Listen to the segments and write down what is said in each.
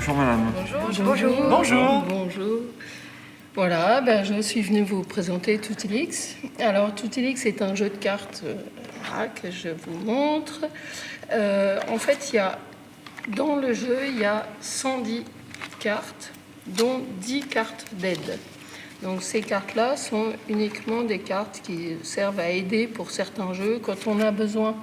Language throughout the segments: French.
Bonjour madame. Bonjour. Bonjour. Bonjour. Voilà, je suis venue vous présenter Toutilix. Alors Toutilix est un jeu de cartes que je vous montre. En fait, dans le jeu, il y a 110 cartes, dont 10 cartes d'aide. Donc ces cartes-là sont uniquement des cartes qui servent à aider pour certains jeux quand on a besoin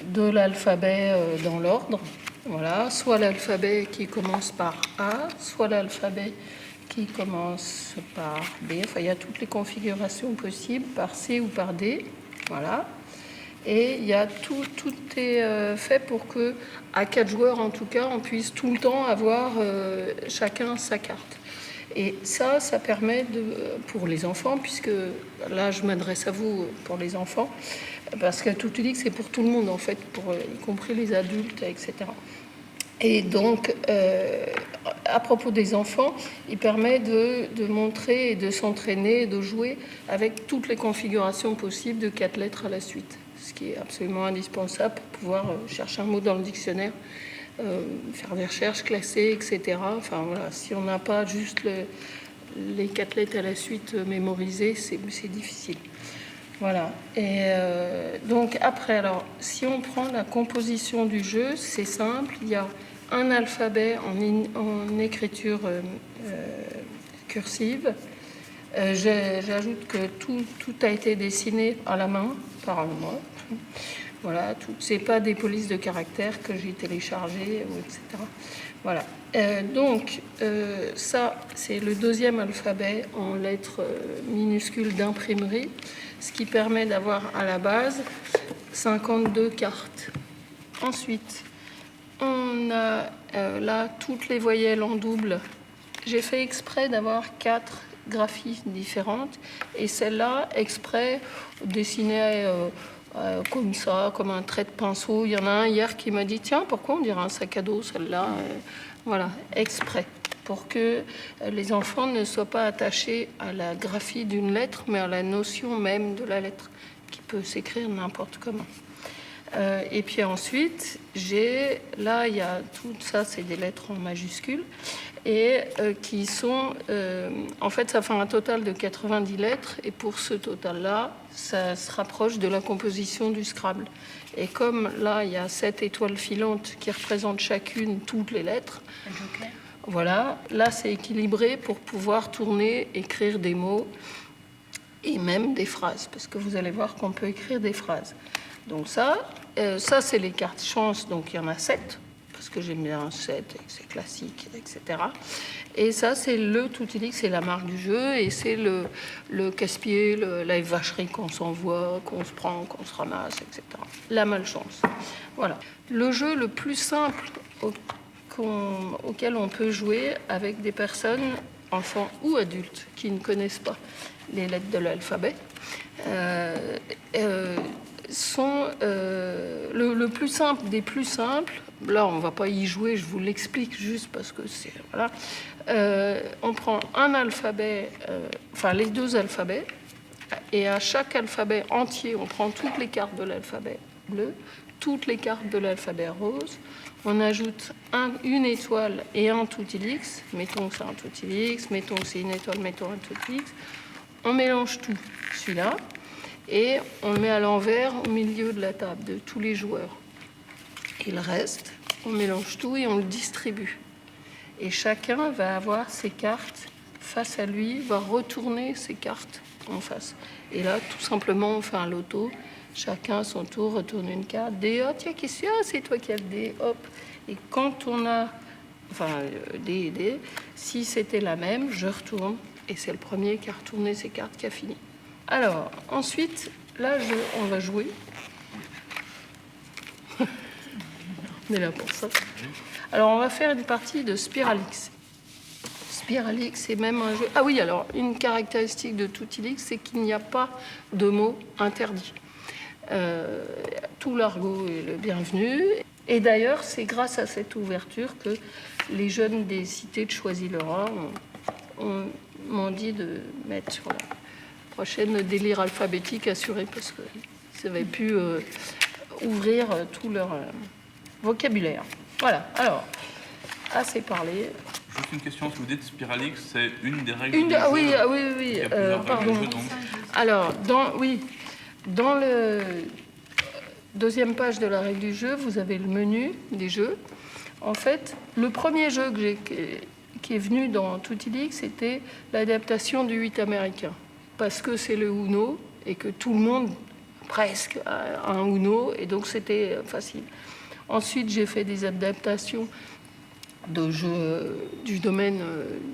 de l'alphabet dans l'ordre. Voilà, soit l'alphabet qui commence par A, soit l'alphabet qui commence par B. Enfin, il y a toutes les configurations possibles, par C ou par D. Voilà. Et il y a tout est fait pour que, à 4 joueurs en tout cas, on puisse tout le temps avoir chacun sa carte. Et ça permet pour les enfants, puisque là je m'adresse à vous pour les enfants, parce que Toutilix c'est pour tout le monde en fait, y compris les adultes, etc. Et donc, à propos des enfants, il permet de montrer et de s'entraîner, de jouer avec toutes les configurations possibles de 4 lettres à la suite, ce qui est absolument indispensable pour pouvoir chercher un mot dans le dictionnaire, faire des recherches, classer, etc. Enfin voilà, si on n'a pas juste les 4 lettres à la suite mémorisées, c'est difficile. Voilà. Et donc après, alors, si on prend la composition du jeu, c'est simple. Il y a un alphabet en écriture cursive. J'ajoute que tout a été dessiné à la main par moi. Voilà, c'est pas des polices de caractères que j'ai téléchargées, etc. Voilà. Donc, ça, c'est le deuxième alphabet en lettres minuscules d'imprimerie, ce qui permet d'avoir à la base 52 cartes. Ensuite, on a là toutes les voyelles en double. J'ai fait exprès d'avoir 4 graphies différentes, et celle-là, exprès, dessinée comme ça, comme un trait de pinceau. Il y en a un hier qui m'a dit « Tiens, pourquoi on dirait un sac à dos, celle-là ?» Voilà, exprès, pour que les enfants ne soient pas attachés à la graphie d'une lettre, mais à la notion même de la lettre, qui peut s'écrire n'importe comment. Et puis ensuite, là, il y a tout ça, c'est des lettres en majuscules, et qui sont... en fait, ça fait un total de 90 lettres, et pour ce total-là, ça se rapproche de la composition du Scrabble. Et comme là, il y a 7 étoiles filantes qui représentent chacune toutes les lettres, voilà, là, c'est équilibré pour pouvoir tourner, écrire des mots, et même des phrases, parce que vous allez voir qu'on peut écrire des phrases. Donc ça c'est les cartes chance, donc il y en a 7, parce que j'aime bien 7, c'est classique, etc. Et ça, c'est le Toutilix, c'est la marque du jeu, et c'est le casse-pied, la vacherie qu'on s'envoie, qu'on se prend, qu'on se ramasse, etc. La malchance. Voilà. Le jeu le plus simple auquel on peut jouer avec des personnes, enfants ou adultes, qui ne connaissent pas les lettres de l'alphabet, sont le plus simple des plus simples. Là, on ne va pas y jouer, je vous l'explique juste parce que c'est... Voilà. On prend un alphabet, les 2 alphabets, et à chaque alphabet entier, on prend toutes les cartes de l'alphabet bleu, toutes les cartes de l'alphabet rose, on ajoute une étoile et un Toutilix, mettons que c'est un Toutilix, mettons que c'est une étoile, mettons un Toutilix, on mélange tout, celui-là, et on le met à l'envers au milieu de la table de tous les joueurs. Et le reste, on mélange tout et on le distribue. Et chacun va avoir ses cartes face à lui, va retourner ses cartes en face. Et là, tout simplement, on fait un loto. Chacun à son tour retourne une carte. D, oh, tiens, qu'est-ce que c'est toi qui as le D, hop. Et quand on a, D et D, si c'était la même, je retourne. Et c'est le premier qui a retourné ses cartes qui a fini. Alors, ensuite, là, on va jouer. On est là pour ça. Alors, on va faire une partie de Spiralix. Spiralix, c'est même un jeu... Ah oui, alors, une caractéristique de Toutilix, c'est qu'il n'y a pas de mots interdits. Tout l'argot est le bienvenu. Et d'ailleurs, c'est grâce à cette ouverture que les jeunes des cités de Choisy-le-Roi m'ont dit de mettre sur la prochaine délire alphabétique assuré, parce qu'ils avaient pu ouvrir tout leur vocabulaire. Voilà, alors, assez parlé. Juste une question, si vous dites Spiralix, c'est une des règles Une, du ah jeu. oui, Il y a plusieurs pardon. règles du jeu, donc. Alors, dans le deuxième page de la règle du jeu, vous avez le menu des jeux. En fait, le premier jeu qui est venu dans Tutti-Lix, c'était l'adaptation du 8 américain. Parce que c'est le Uno et que tout le monde, presque, a un Uno, et donc c'était facile. Ensuite, j'ai fait des adaptations de jeux du domaine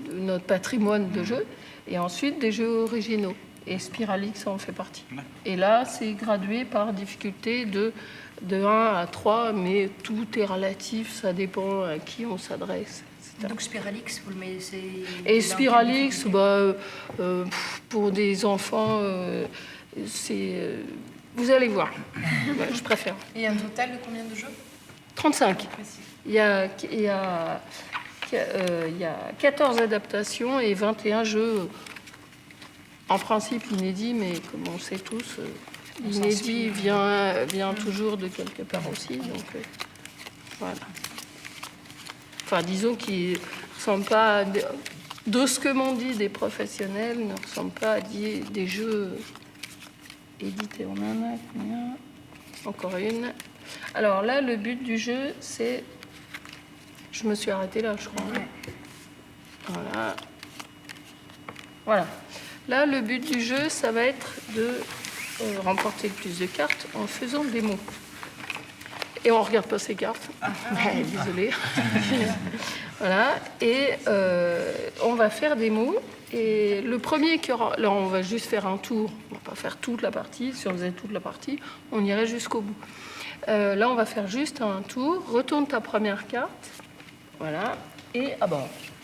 de notre patrimoine de jeux, et ensuite des jeux originaux. Et Spiralix en fait partie. Et là, c'est gradué par difficulté de 1 à 3, mais tout est relatif, ça dépend à qui on s'adresse, etc. Donc Spiralix, vous le mettez... Et Spiralix, pour des enfants, c'est... vous allez voir, je préfère. Et un total de combien de jeux? 35. Il y a 14 adaptations et 21 jeux, en principe inédits, mais comme on sait tous, l'inédit vient toujours de quelque part aussi. Donc, voilà. Enfin, disons qu'ils ne ressemblent pas, de ce que m'ont dit des professionnels, ne ressemblent pas à des jeux édités. On en a combien? Encore une. Alors là, le but du jeu, c'est... Je me suis arrêtée là, je crois. Voilà. Voilà. Là, le but du jeu, ça va être de remporter le plus de cartes en faisant des mots. Et on ne regarde pas ces cartes. Désolée. Voilà. Et on va faire des mots. Et le premier qui aura... Là, on va juste faire un tour. On ne va pas faire toute la partie. Si on faisait toute la partie, on irait jusqu'au bout. Là, on va faire juste un tour. Retourne ta première carte. Voilà. Et, ah bon,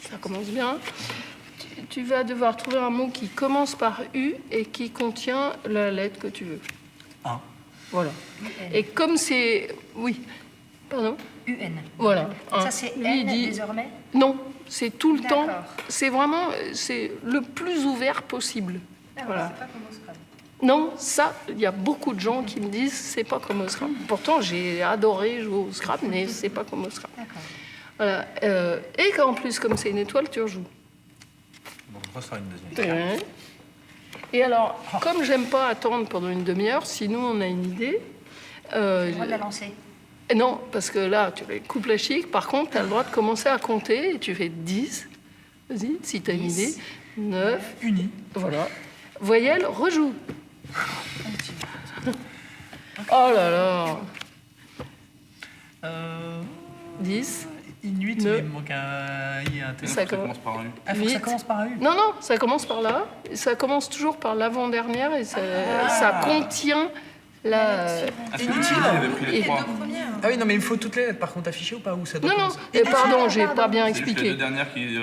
ça commence bien. Tu vas devoir trouver un mot qui commence par U et qui contient la lettre que tu veux. Un. Voilà. Et comme c'est... Oui. Pardon? UN. Voilà. Ça, c'est N désormais? Non, c'est tout le temps. D'accord. C'est vraiment le plus ouvert possible. Voilà. C'est pas comme au Scrabble. Non, ça, il y a beaucoup de gens qui me disent c'est pas comme au Scrabble. Pourtant, j'ai adoré jouer au Scrabble, mais c'est pas comme au Scrabble. D'accord. Voilà. Et qu'en plus, comme c'est une étoile, tu rejoues. Donc on refera une deuxième. Et alors, comme j'aime pas attendre pendant une demi-heure, sinon on a une idée. J'ai le droit de la lancer. Non, parce que là, tu coupes la chic. Par contre, tu as le droit de commencer à compter et tu fais 10. Vas-y, si tu as une idée. 9. Uni. Voilà. Voyelle, rejoue. Oh là là. 10. Inuit, Ne- il me manque un I et un T. Ça Ça commence- commence par un U. Ah, faut que ça Huit. commence par un U. Non, non, ça commence par là. Et ça commence toujours par l'avant-dernière et ça contient la... Ah, c'est inutile, il avait pris les Et- trois. Première. Ah oui, non, mais il faut toutes les lettres par contre affichées ou pas? Ou ça doit Non, non, commencer pardon, j'ai pas bien C'est juste les expliqué. deux dernières qui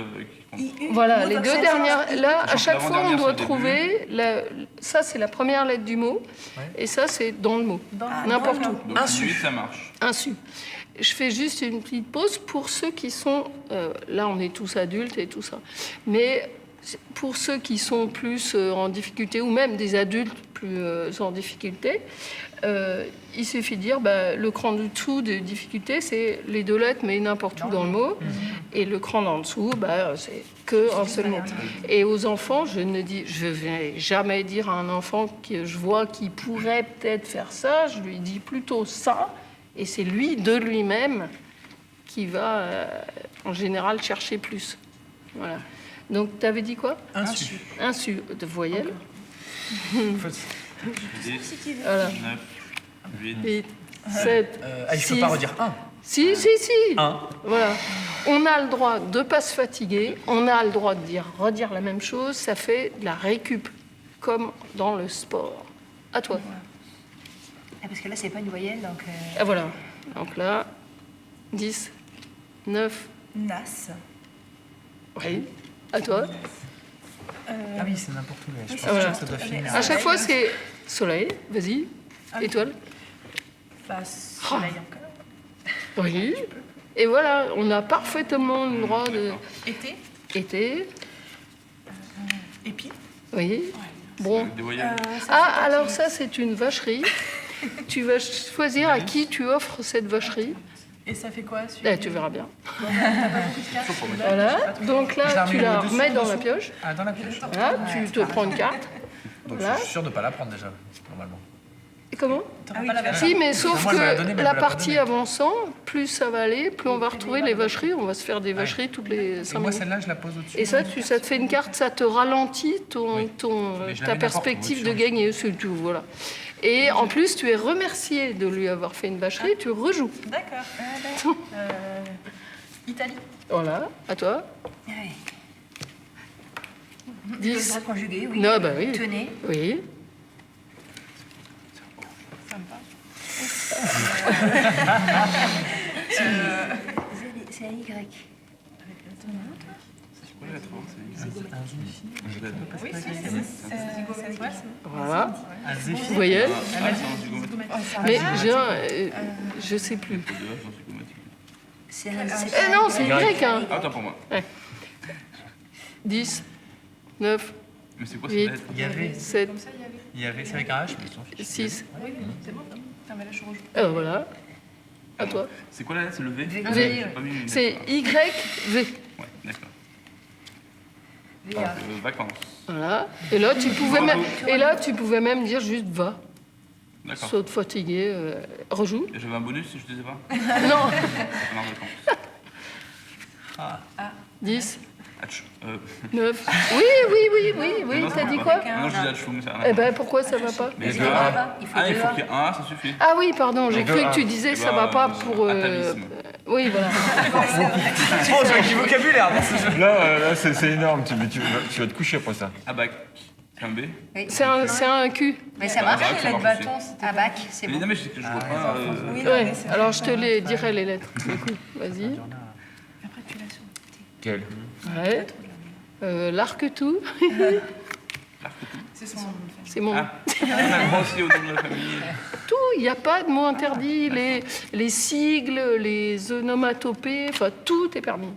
comptent. Voilà, les deux dernières. Là, à Genre chaque fois, on l'avant-dernière, doit c'est le trouver. Ça, c'est la première lettre du mot. Ouais. Et ça, c'est dans le mot. N'importe où. Donc Un Inuit, su. ça marche. Un su. Je fais juste une petite pause pour ceux qui sont. Là, on est tous adultes et tout ça. Mais pour ceux qui sont plus en difficulté, ou même des adultes plus en difficulté, il suffit de dire le cran du dessous de difficulté, c'est les deux lettres, mais n'importe où dans le mot. Et le cran en dessous, c'est qu'un seul mot. Et aux enfants, je ne vais jamais dire à un enfant que je vois qui pourrait peut-être faire ça, je lui dis plutôt ça, et c'est lui, de lui-même, qui va, en général, chercher plus. Voilà. Donc, tu avais dit quoi? Un su. Un su de voyelle. Faut- 10, Voilà. 9, 8. 8, 7, il faut pas redire un. Si. Un. Voilà. On a le droit de ne pas se fatiguer, on a le droit de redire la même chose, ça fait de la récup, comme dans le sport. À toi. Ah, parce que là, c'est pas une voyelle, donc... Et voilà. Donc là, 10, 9, Nas. oui. À toi. Ah oui, c'est n'importe où. Je pense Voilà. que ça doit finir. À chaque fois, c'est soleil, vas-y, étoile. Soleil encore. Oui. Et voilà, on a parfaitement le droit de... Été. Été, Épi. oui. Bon. Des voyelles. Ah, alors ça, c'est une vacherie. Tu vas choisir à qui tu offres cette vacherie. Et ça fait quoi celui-là? Eh, tu verras bien. T'as pas beaucoup de cartes. Voilà. Donc Je la là, tu remets la au-dessus, remets dans la dessous pioche. Ah, dans la pioche. Voilà, tu te prends une carte. Donc Voilà. je suis sûr de ne pas la prendre déjà, normalement. Et comment? T'auras pas la version. Si, mais sauf Moi, je vais la que donner, mais la elle me l'a pas partie donnée. avançant, plus ça va aller, plus on va retrouver les vacheries. On va se faire des vacheries toutes les Et 5 moi, minutes. celle-là, je la pose au-dessus. Et ça, ça te fait une carte, ça te ralentit Oui. Mais je la ta mets n'importe perspective où, de au-dessus. gagner. C'est tout, voilà. Et en plus, tu es remercié de lui avoir fait une vacherie, tu rejoues. D'accord. Italie. Voilà, à toi. Ouais. 10. Droit conjugué, oui. Non, bah oui. Tenez. Oui. Sympa. C'est un Y. C'est quoi la lettre avant? C'est une lettre. Oui, c'est ouais, Voilà. Un zéphyr. Voyelle. Ah, c'est un zygomatique. Mais je sais plus. C'est de là, c'est un zygomatique. C'est Eh non, c'est Y, hein. Ah, attends pour moi. 10, 9, Mais c'est quoi cette Huit. lettre? Il y avait, 7, c'est avec un H, mais ils s'en fichent. 6. c'est bon. Ah, mais là, je rejoue. Voilà. À toi. C'est quoi la lettre? C'est le V? V. J'ai pas mis une lettre. C'est Y, V. Ouais, d'accord. VA. Vacances. Voilà. Et là, tu pouvais même dire juste va. D'accord. Saute fatigué, rejoue. Et j'avais un bonus si je disais pas? Non. Ah non, d'accord. 10, Hatch. 9. Oui, t'as dit quoi? Non, je disais Hatch, mais ça a rien à Eh voir. ben, pourquoi ça va pas? Mais Il deux faut A. pas, il faut Ah, il deux faut A. qu'il y ait un A, ça suffit. Ah oui, pardon, j'ai cru que tu disais Eh ça ben, va pas pour... atavisme. Oui, voilà. Oh, c'est du vocabulaire dans ce jeu. Là, c'est énorme. Tu vas te coucher après ça. Abac. C'est un B. Oui. C'est un cul. Mais ça Bah, marche. ça marche aussi. Abac, c'est Mais bon. non, mais je sais que je vois pas. Oui, Ouais, alors je te les dirai les lettres. Du coup, vas-y. Après, tu l'as sur. Quel? Ouais. L'arc-tout, C'est son nom de famille. c'est mon... Ah, moi aussi au nom de la famille. Tout, il n'y a pas de mot interdit. Les sigles, les onomatopées, enfin, tout est permis.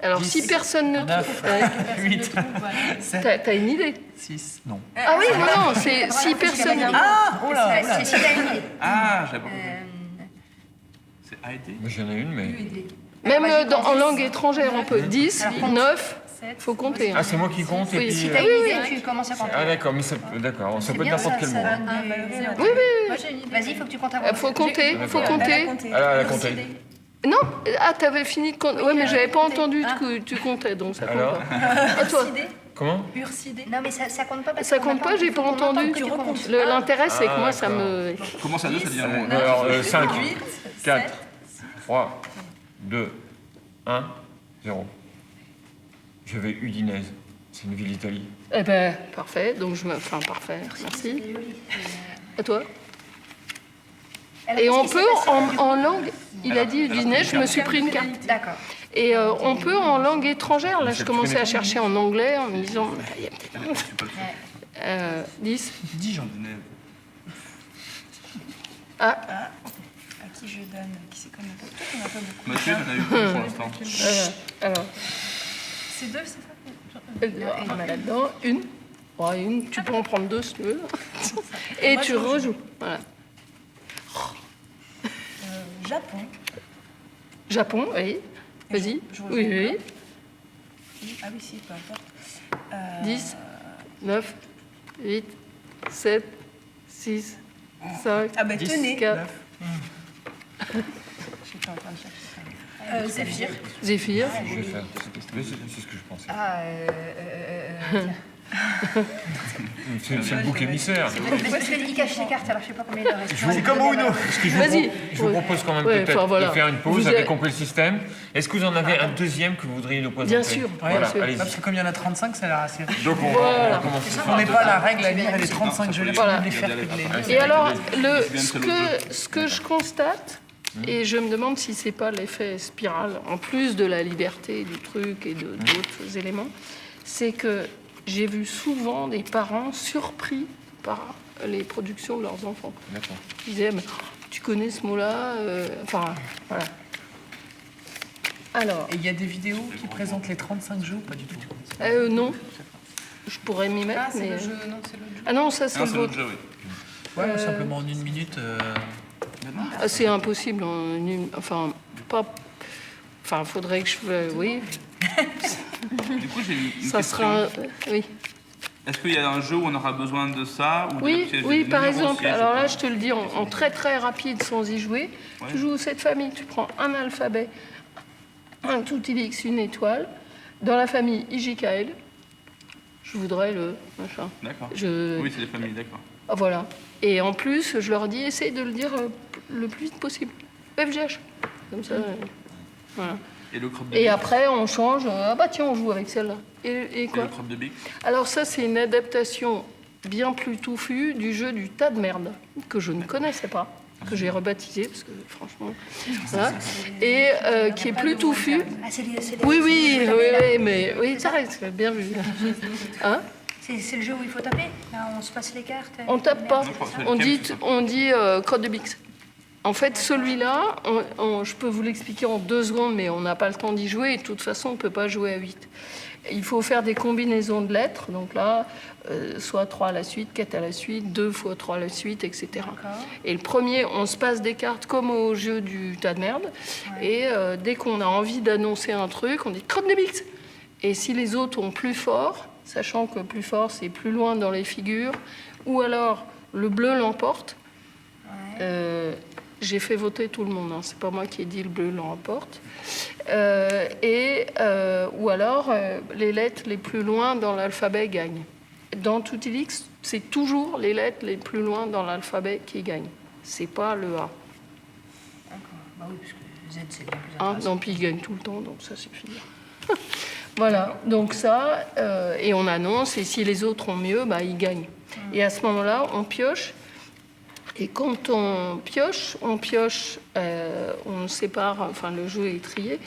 Alors, 10, si personne ne... 9, Ouais. 8, T'as une idée? 6, non. Ah oui, non, c'est si personne... Ah, oh là, oh là. C'est si t'as une idée. Ah, j'avais pas compris. Euh, C'est AED? Moi, j'en ai une, mais. Même en langue étrangère, on peut. 10, 9, faut compter. hein. Ah, c'est moi qui compte et Oui, puis. Si t'as une idée, tu commences à compter. Ah, d'accord, mais ça, d'accord, ça C'est peut être bien, n'importe quel ça mot. donne Ah, du- valorisé. Oui, oui, Moi, j'ai une idée. Vas-y, il faut que tu comptes avant. faut compter, faut D'accord. compter. Ah, elle a compté. Non, ah, t'avais fini de compter. Ouais, mais j'avais pas entendu que tu comptais, donc ça compte Alors pas. À toi. Comment? Ursidé. Non, mais ça compte pas parce Ça qu'on compte a pas, j'ai il pas faut qu'on entende entendu. que tu comptes. L'intérêt, c'est que moi, ça d'accord. me... Commence à 2, ça devient long. Alors, 5, 8, 4, 3, 2, 1, 0. Je vais Udinese. C'est une ville d'Italie. Eh ben, parfait. Donc, enfin, parfait. Merci. À toi. Alors, Et qu'est-ce on qui s'est peut, passé en langue, il a dit Udinese, je me suis pris une carte. D'accord. Et on peut en langue étrangère. Là, je commençais à chercher en anglais en me disant, il y a peut-être un... 10. Dijon. Ah, À qui je donne? Qui c'est qu'on a pas? Peut-être qu'on a pas beaucoup. Mathieu, j'en ai eu plus pour l'instant. alors, C'est deux, c'est ça? on a là-dedans une. Oh, une. Tu peux en prendre deux si tu veux. Et tu rejoues. Voilà. Japon. Japon, oui. Vas-y. Je Oui, rejoins oui. Ah oui, si, peu importe. 10, 9, 8, 7, 6, 5, Ah bah tenez. 4. J'étais en train de chercher ça. Zéphyr. Zéphyr. Je vais faire. C'est ce que je pensais. Ah, C'est le bouc émissaire. parce qu'il cache ses cartes, alors je sais pas combien il en reste. C'est comme au Uno. Vas-y. Je vous propose quand même Ouais, peut-être enfin, voilà. de faire une pause, Vous avec avez- compris le système. Est-ce que vous en avez un deuxième que vous voudriez nous présenter? Bien sûr, Voilà, bien sûr. allez-y. Parce que comme il y en a 35, ça a l'air assez riche. Donc on Voilà. va commencer. On n'est pas la règle à lire et les 35 jeux, Voilà. de les faire que de les lire. Et alors, viens de ce que je constate, et je me demande si c'est pas l'effet spirale, en plus de la liberté du truc et d'autres éléments, c'est que j'ai vu souvent des parents surpris par les productions de leurs enfants. D'accord. Ils disaient, mais, tu connais ce mot-là Enfin, voilà. Alors, Et il y a des vidéos qui présentent les 35 jeux ou pas du tout? non. je pourrais m'y mettre. Ah, c'est mais... le jeu, non, c'est l'autre jeu. Ah non, ça c'est Non, le c'est l'autre vôtre. jeu, oui. Ouais, simplement en 1 minute. Ah, c'est impossible. Enfin, pas. Enfin, faudrait que je. Oui, Du coup, j'ai une ça question. sera. Oui. Est-ce qu'il y a un jeu où on aura besoin de ça ou Oui, des oui, par numéros exemple, aussi, alors je là, sais je te le dis en très très rapide sans y jouer. Ouais. Tu joues cette famille, tu prends un alphabet, un tout X, une étoile. Dans la famille IJKL, je voudrais le machin. pas. D'accord. Je... Oui, c'est des familles, d'accord. Ah, voilà. Et en plus, je leur dis, essaye de le dire le plus vite possible. FGH. Comme ça. Voilà. Et le crotte de Et Bix après, on change. Ah bah tiens, on joue avec celle-là. Et Et quoi le crotte de Bix Alors ça, c'est une adaptation bien plus touffue du jeu du tas de merde, que je ne connaissais pas, que j'ai rebaptisé, parce que franchement... Voilà. Et qui est plus touffu. Ah, c'est Oui, oui, c'est le jeu où il faut oui, taper, là. oui, mais... Oui, ça reste, bien vu. Hein C'est le jeu où il faut taper. Là, on se passe les cartes. On tape pas. Non, je crois que c'est On lequel, dit, c'est ça on dit crotte de Bix. En fait, celui-là, je peux vous l'expliquer en 2 secondes, mais on n'a pas le temps d'y jouer. Et de toute façon, on ne peut pas jouer à 8. Il faut faire des combinaisons de lettres. Donc là, soit 3 à la suite, 4 à la suite, 2 fois 3 à la suite, etc. Et le premier, on se passe des cartes comme au jeu du tas de merde. Et dès qu'on a envie d'annoncer un truc, on dit crotte de Bix. Et si les autres ont plus fort, sachant que plus fort, c'est plus loin dans les figures, ou alors le bleu l'emporte. J'ai fait voter tout le monde, hein. C'est pas moi qui ai dit le bleu l'emporte. Ou alors les lettres les plus loin dans l'alphabet gagnent. Dans Toutilix, c'est toujours les lettres les plus loin dans l'alphabet qui gagnent. C'est pas le A. D'accord. Bah oui, parce que Z, c'est bien plus Hein, intéressant. non, puis ils gagnent tout le temps, donc ça suffit. Voilà, donc ça, et on annonce, et si les autres ont mieux, bah, ils gagnent. Et à ce moment-là, on pioche. Et quand on pioche, on sépare, enfin le jeu est trié,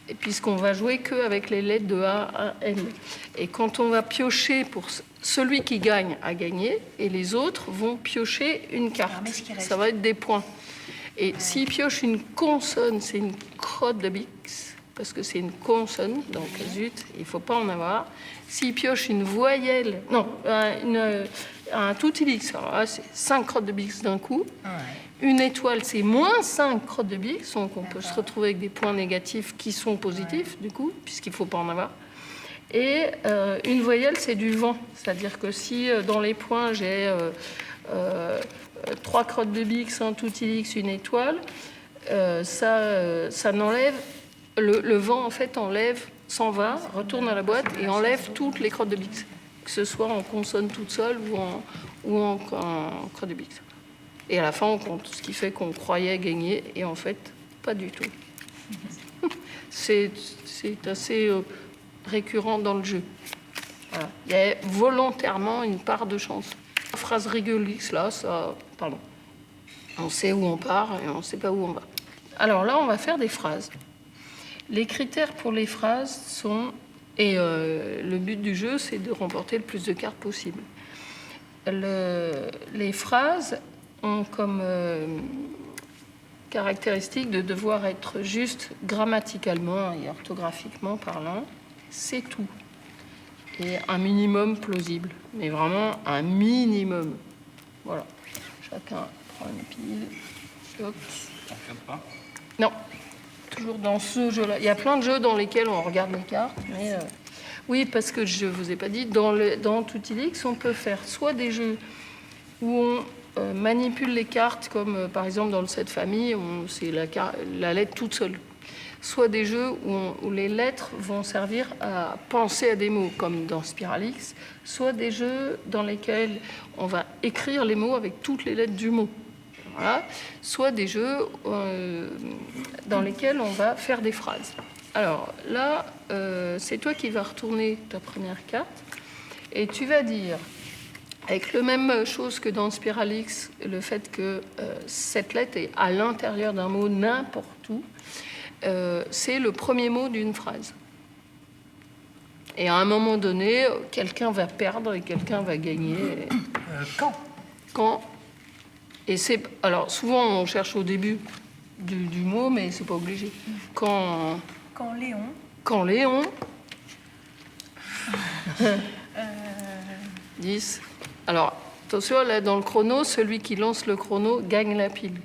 et puisqu'on va jouer qu'avec les lettres de A à N. Et quand on va piocher pour celui qui gagne a gagné, et les autres vont piocher une carte. Alors, mais ce qui reste. Ça va être des points. Et s'il pioche une consonne, c'est une crotte de Bix, parce que c'est une consonne, donc zut, il ne faut pas en avoir. S'il pioche une voyelle, non, un tout X, alors là, c'est 5 crottes de Bix d'un coup. Une étoile, c'est moins 5 crottes de Bix, donc on peut se retrouver avec des points négatifs qui sont positifs, du coup, puisqu'il ne faut pas en avoir. Et une voyelle, c'est du vent, c'est-à-dire que si dans les points, j'ai 3 crottes de Bix, un tout X, une étoile, ça n'enlève... Le vent, en fait, s'en va, retourne à la boîte et enlève toutes les crottes de Bix, que ce soit en consonne toute seule ou en crotte de Bix. Et à la fin, on compte, ce qui fait qu'on croyait gagner, et en fait, pas du tout. C'est assez récurrent dans le jeu. Voilà. Il y a volontairement une part de chance. La phrase Régulix, là, ça... Pardon. On sait où on part et on ne sait pas où on va. Alors là, on va faire des phrases. Les critères pour les phrases sont... Et le but du jeu, c'est de remporter le plus de cartes possible. Les phrases ont comme caractéristique de devoir être juste grammaticalement et orthographiquement parlant. C'est tout. Et un minimum plausible. Mais vraiment un minimum. Voilà. Chacun prend une pile. Choc. On regarde pas. Non. Toujours dans ce jeu-là. Il y a plein de jeux dans lesquels on regarde les cartes, mais oui, parce que je ne vous ai pas dit, dans Toutilix, on peut faire soit des jeux où on manipule les cartes, comme par exemple dans le set famille, c'est la lettre toute seule. Soit des jeux où les lettres vont servir à penser à des mots, comme dans Spiralix, soit des jeux dans lesquels on va écrire les mots avec toutes les lettres du mot. Voilà. Soit des jeux dans lesquels on va faire des phrases. Alors là, c'est toi qui vas retourner ta première carte et tu vas dire, avec la même chose que dans Spiralix, le fait que cette lettre est à l'intérieur d'un mot n'importe où, c'est le premier mot d'une phrase. Et à un moment donné, quelqu'un va perdre et quelqu'un va gagner. Quand Et alors, souvent, on cherche au début du mot, mais c'est pas obligé. Quand Léon... 10. Alors, attention, là, dans le chrono, celui qui lance le chrono gagne la pile.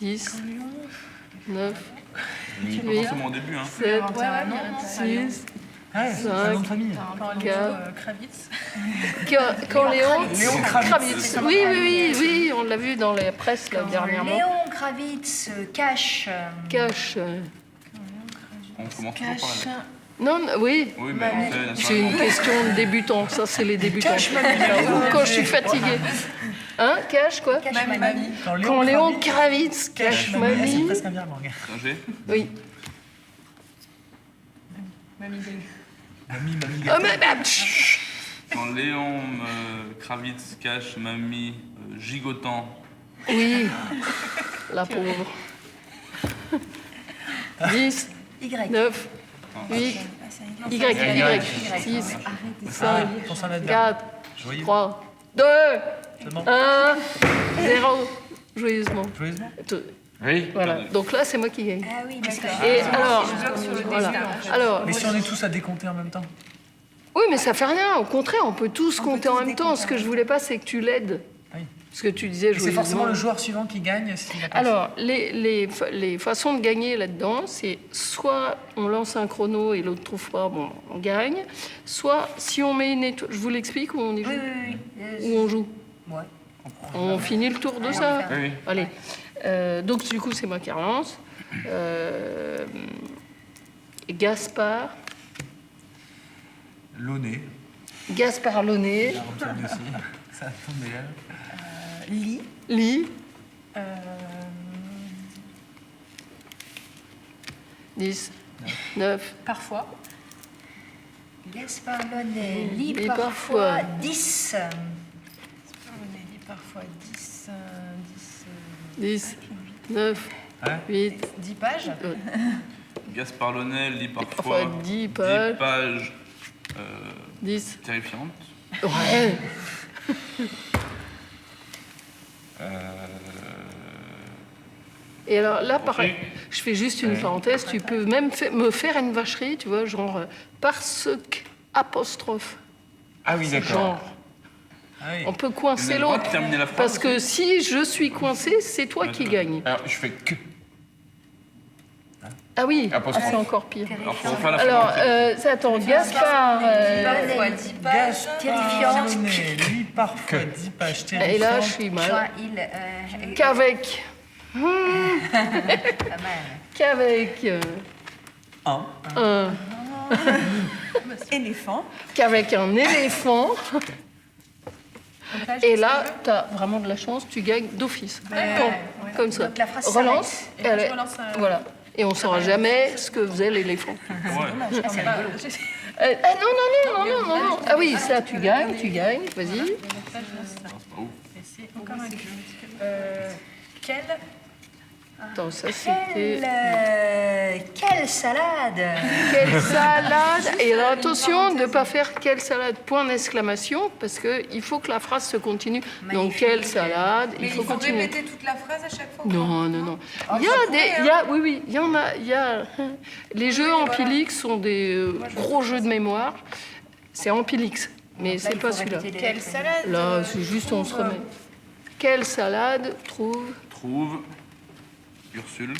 10, 9, Pas forcément au début, hein. 7, non, 6, Ouais, c'est un nom de famille. Kravitz. Corléon Léon Kravitz. Oui, on l'a vu dans la presse là, dernièrement. Léon Kravitz cache. Cache. On commence toujours par la lettre. Non, oui. Oui, mais on fait C'est une question de débutant, ça c'est les débutants. Quand je suis fatiguée. Hein, cache quoi? Cache mamie. Quand Léon Kravitz cache C'est mamie. presque un bien manga. Un G. Oui. Mamie Bélu. Mamie, Ah, mais chut. Quand Léon Kravitz cache mamie gigotant. Oui, la pauvre. 10, Y. 9, 8, Y, 6, 5, Pour ça, on a bien. 4, Joyeux. 3, 2, Seulement. 1, 0. Joyeusement. Joyeusement. Oui. Voilà, donc là c'est moi qui gagne. Ah oui, d'accord. Et alors, voilà. Alors, Mais si on est tous à décompter en même temps. oui, mais ça fait rien. Au contraire, on peut tous compter en même temps. Ce que je voulais pas, c'est que tu l'aides. Oui. Parce que tu disais Et c'est forcément joyeusement. le joueur suivant qui gagne s'il a pas. Alors, les façons de gagner là-dedans, c'est soit on lance un chrono et l'autre trouve pas, bon, on gagne. Soit si on met une étoile, je vous l'explique ou on y joue Oui. Ou on joue. Ouais. On finit le tour de ça. Oui. Allez. Donc du coup, c'est moi qui relance. Gaspard Launay. Launay, La retourne aussi. Ça tombe déjà. Lit. Lit, 10, 9, Parfois. Gaspard Launay lit Et parfois parfois. 10. Lit parfois 10. 10, 9, Ouais. 8, 10 pages. Gaspard Launay lit parfois parfois 10 pages, 10 pages 10. terrifiantes. Ouais. Et alors là, pareil, je fais juste une parenthèse, tu peux même me faire une vacherie, tu vois, genre parce que apostrophe. Ah oui, d'accord. Genre, Ah oui. on peut On a coincer le droit l'autre. de terminer la phrase. Parce que si je suis coincé, c'est toi qui gagne. Alors, je fais que. Ah oui, Apostrophe. c'est encore pire. Alors, faut refaire la Alors, phrase. attends, Gaspard. Launay, 10 pages. Gaspard Launay lit parfois 10 pages terrifiantes. Et là, je suis Soit mal. il. Qu'avec. Pas mal. Qu'avec. Un. Un. Éléphant. Qu'avec un éléphant. Donc là, Et là, tu as vraiment de la chance, tu gagnes d'office. Comme ça. Donc la phrase Relance. s'arrête. Et elle je est- relance un- Voilà. Et on ne saura jamais ce que faisait l'éléphant. Ouais. Ah non. Ah oui, ça, tu gagnes, vas-y. C'est encore un jeu. Quel Attends, ça c'était. Quelle salade. Quelle salade! Et alors attention de ne pas faire quelle salade, point d'exclamation, parce qu'il faut que la phrase se continue. Donc Magnifique. quelle salade, il faut continuer. répéter toute la phrase à chaque fois. Non. Il y a des. Oui, il y en a. Les jeux empiliques sont des gros jeux de mémoire. C'est empilix, mais c'est pas celui-là. Quelle salade Là, c'est juste on se remet. Quelle salade trouve. Trouve Ursule.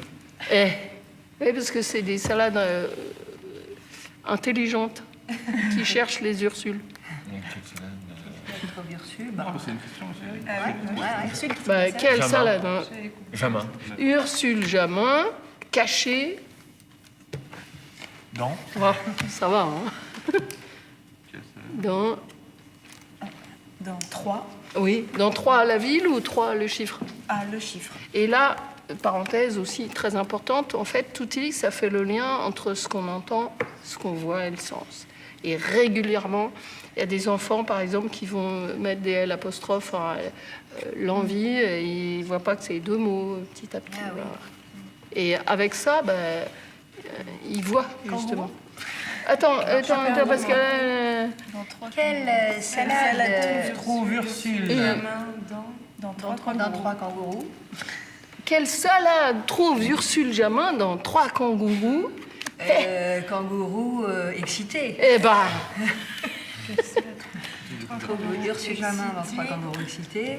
Oui, parce que c'est des salades intelligentes qui cherchent les Ursules. Trop Ursule. Ah, bah, c'est une question aussi. Ouais, Ursule. Bah, quelle Jamin. salade, hein. Jamin. Ursule Jamin, cachée. Dans. Ah, ça va, hein. Quelle salade. Dans. Dans 3. Oui, dans 3 à la ville ou 3 le chiffre. Ah, le chiffre. Et là, parenthèse aussi très importante, en fait, tout illique, ça fait le lien entre ce qu'on entend, ce qu'on voit et le sens. Et régulièrement, il y a des enfants, par exemple, qui vont mettre des L apostrophes en l'envie, et ils ne voient pas que c'est 2 mots petit à petit. Ah oui. Voilà. Et avec ça, ils voient, justement. Attends, parce que là, Dans 3. Quelle salade. Trouve Ursule. Dans 3 Dans 3 kangourous. quelle salade trouve Ursule Jamin dans 3 kangourous? Kangourou excité. Eh ben, Ursula Main, dans 3 quand vous récitez.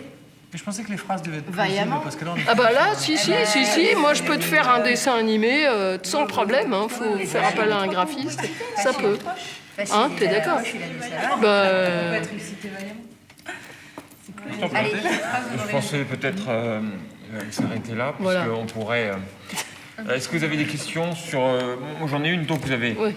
Mais je pensais que les phrases devaient être Vaillamment. plausibles, parce que là, on est Ah bah là, si, moi je peux te faire un dessin animé sans problème, hein, faut faire appel à un graphiste, ça peut. Hein, t'es d'accord? Bah, Allez, Je pensais peut-être s'arrêter là, Voilà. puisqu'on pourrait... Est-ce que vous avez des questions sur... moi, j'en ai une, donc vous avez oui,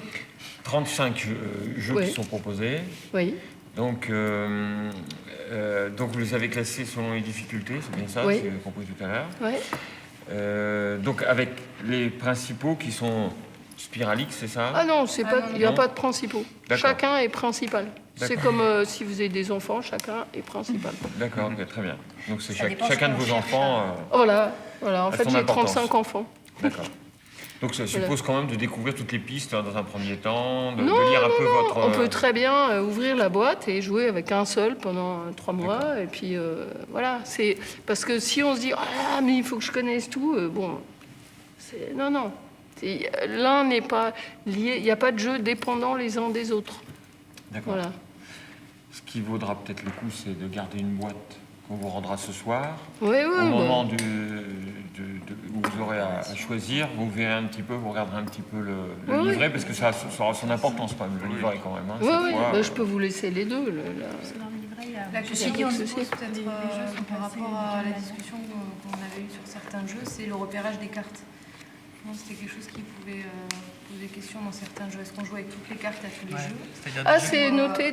35 jeux Oui. qui sont proposés. oui, Donc vous les avez classés selon les difficultés, c'est bien ça, Oui. j'ai compris tout à l'heure. ouais. Donc avec les principaux qui sont spiraliques, c'est ça? Ah non, c'est pas, il n'y a Non. pas de principaux. D'accord. Chacun est principal. C'est D'accord. comme si vous avez des enfants, chacun est principal. D'accord, ok, très bien. Donc c'est Ça dépend ce chacun de qu'on vos cherche. enfants... Voilà, en À fait son j'ai importance. 35 enfants. D'accord. Donc ça suppose quand même de découvrir toutes les pistes dans un premier temps, de Non, lire un peu votre... On peut très bien ouvrir la boîte et jouer avec un seul pendant 3 mois. Et puis voilà, c'est parce que si on se dit ah mais il faut que je connaisse tout, bon, c'est non. L'un n'est pas lié, il n'y a pas de jeu dépendant les uns des autres. D'accord. Voilà. Ce qui vaudra peut-être le coup, c'est de garder une boîte qu'on vous rendra ce soir. Oui, oui. Au moment où vous aurez à choisir, vous verrez un petit peu, vous regarderez un petit peu le Oui, livret, parce que ça aura son importance quand même, le livret quand même. Hein, cette fois, bah, je peux vous laisser les deux. Ceci dit, on se Souci. pose peut-être par rapport à la discussion qu'on avait eue sur certains jeux, c'est le repérage des cartes. Non, c'était quelque chose qui pouvait poser question dans certains jeux. Est-ce qu'on joue avec toutes les cartes à tous les jeux? C'est-à-dire Ah, des jeux- c'est noté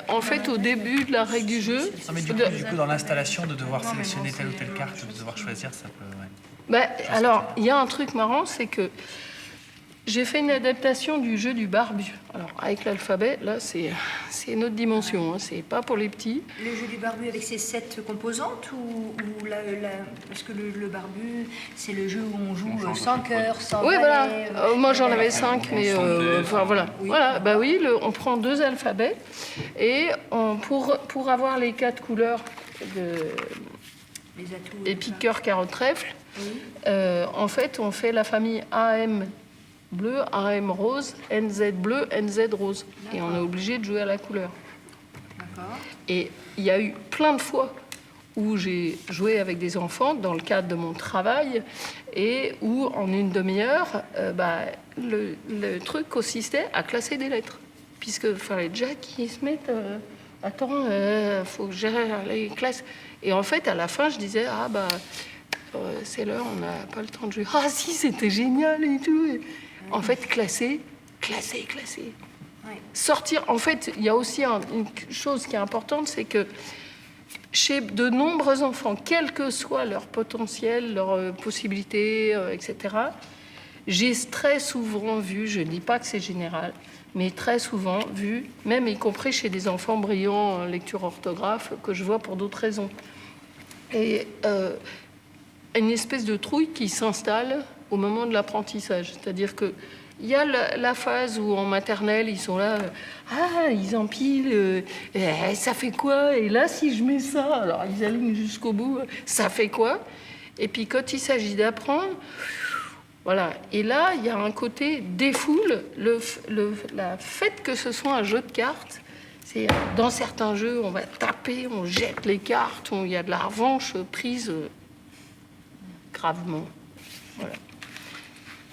en fait, au début de la règle du jeu. Non, mais du coup, dans l'installation, de devoir sélectionner telle ou telle carte, de devoir choisir, ça peut... Ouais. Bah, alors, il y a un truc marrant, c'est que j'ai fait une adaptation du jeu du barbu. Alors, avec l'alphabet, là, c'est une autre dimension. Hein, c'est pas pour les petits. Le jeu du barbu avec ses 7 composantes ou parce que le barbu, c'est le jeu où on joue sans cœur, sans Oui, valet, voilà. Moi, j'en avais 5, mais Santé. enfin, voilà. Oui. Voilà, bah oui, on prend 2 alphabets et pour avoir les 4 couleurs de les atouts. épique, cœur, carotte, trèfle, Oui. en fait, on fait la famille AM bleu, AM rose, NZ bleu, NZ rose. Et on est obligé de jouer à la couleur. D'accord. Et il y a eu plein de fois où j'ai joué avec des enfants dans le cadre de mon travail et où en une demi-heure, le truc consistait à classer des lettres. Puisqu'il fallait déjà qu'ils se mettent... attends, faut que j'aille les classes. Et en fait, à la fin, je disais, c'est l'heure, on n'a pas le temps de jouer. Ah si, c'était génial et tout. En fait, classer. Ouais. Sortir. En fait, il y a aussi une chose qui est importante, c'est que chez de nombreux enfants, quel que soit leur potentiel, leurs possibilités, etc., j'ai très souvent vu, je ne dis pas que c'est général, mais très souvent vu, même y compris chez des enfants brillants en lecture orthographe, que je vois pour d'autres raisons. Et une espèce de trouille qui s'installe au moment de l'apprentissage. C'est-à-dire qu'il y a la phase où en maternelle, ils sont là, ils empilent, ça fait quoi? Et là, si je mets ça, alors ils alignent jusqu'au bout, ça fait quoi? Et puis quand il s'agit d'apprendre, voilà. Et là, il y a un côté défoule, le fait que ce soit un jeu de cartes. C'est dans certains jeux, on va taper, on jette les cartes, il y a de la revanche prise gravement. Voilà.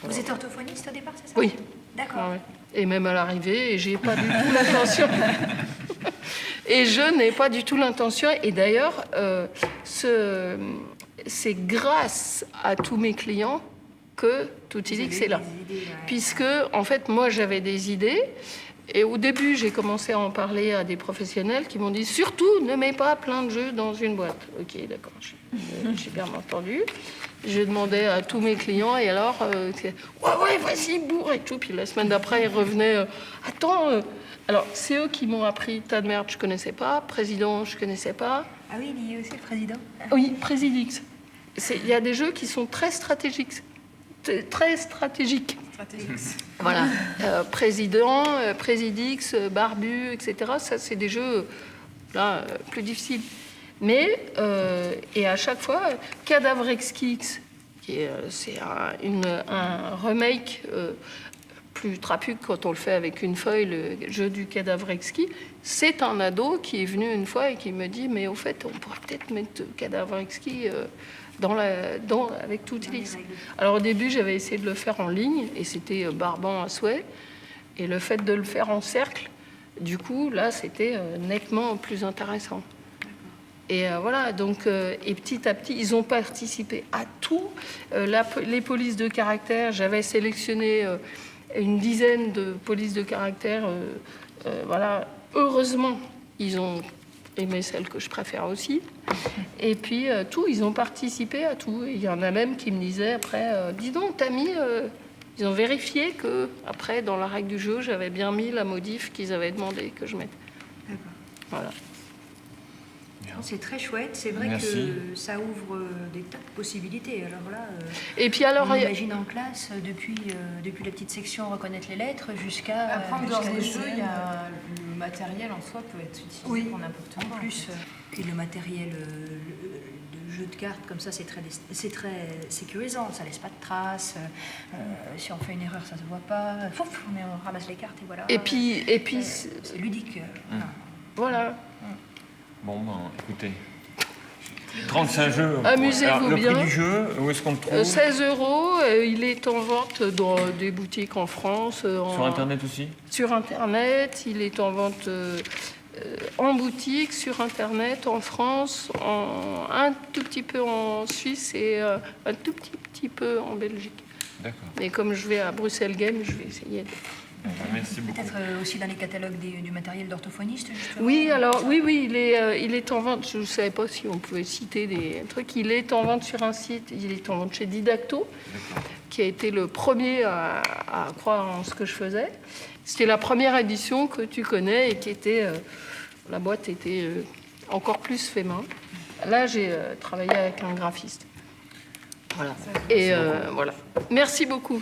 Vous êtes orthophoniste au départ, c'est ça? Oui. D'accord. Ouais. Et même à l'arrivée, et j'ai pas du tout l'intention. Et je n'ai pas du tout l'intention. Et d'ailleurs, c'est grâce à tous mes clients que Toutilix est là. Puisque, en fait, moi, j'avais des idées. Et au début, j'ai commencé à en parler à des professionnels qui m'ont dit « Surtout, ne mets pas plein de jeux dans une boîte. » Ok, d'accord, j'ai bien entendu. J'ai demandé à tous mes clients, et alors, ouais, vas-y, bourre et tout. Puis la semaine d'après, ils revenaient, attends. Alors, c'est eux qui m'ont appris tas de merde, je connaissais pas. Président, je connaissais pas. Ah oui, il y a aussi le président. Oui, Présidix. Il y a des jeux qui sont très stratégiques. Très stratégiques. Voilà. Président, Présidix, Barbu, etc. Ça, c'est des jeux là, plus difficiles. Mais, et à chaque fois, Cadavrexkix, c'est un remake plus trapu que quand on le fait avec une feuille, le jeu du cadavre exquis. C'est un ado qui est venu une fois et qui me dit, mais au fait, on pourrait peut-être mettre cadavre exquis avec tout Ulysse. Alors au début, j'avais essayé de le faire en ligne et c'était barbant à souhait. Et le fait de le faire en cercle, du coup, là, c'était nettement plus intéressant. Et voilà, donc, et petit à petit, ils ont participé à tout. Les polices de caractère, j'avais sélectionné une dizaine de polices de caractère. Voilà, heureusement, ils ont aimé celle que je préfère aussi. Et puis, ils ont participé à tout. Et il y en a même qui me disaient après, dis donc, t'as mis... Ils ont vérifié que, après, dans la règle du jeu, j'avais bien mis la modif qu'ils avaient demandé que je mette. D'accord. Voilà. C'est très chouette. C'est vrai que ça ouvre des tas de possibilités. Alors là, et puis alors, on imagine en classe, depuis la petite section reconnaître les lettres jusqu'à... Après, en dehors des jeux, il y a le matériel en soi peut être utilisé pour n'importe quoi. En plus, puis le matériel de jeu de cartes, comme ça, c'est très sécurisant. Ça laisse pas de traces. Si on fait une erreur, ça se voit pas. On ramasse les cartes et voilà. Et puis c'est ludique. Voilà. Bon, ben, écoutez. 35 jeux. Amusez-vous Alors, bien. Le prix du jeu, où est-ce qu'on le trouve 16 €. Il est en vente dans des boutiques en France. Sur Internet aussi Sur Internet. Il est en vente en boutique, sur Internet, en France, un tout petit peu en Suisse et un tout petit peu en Belgique. D'accord. Mais comme je vais à Bruxelles Game, je vais essayer de... Merci beaucoup. Peut-être aussi dans les catalogues du matériel d'orthophoniste, justement. Oui, alors oui, il est en vente. Je ne savais pas si on pouvait citer des trucs. Il est en vente sur un site. Il est en vente chez Didacto, qui a été le premier à croire en ce que je faisais. C'était la première édition que tu connais et qui était... la boîte était encore plus fait main. Là, j'ai travaillé avec un graphiste. Voilà. Et voilà. Merci beaucoup.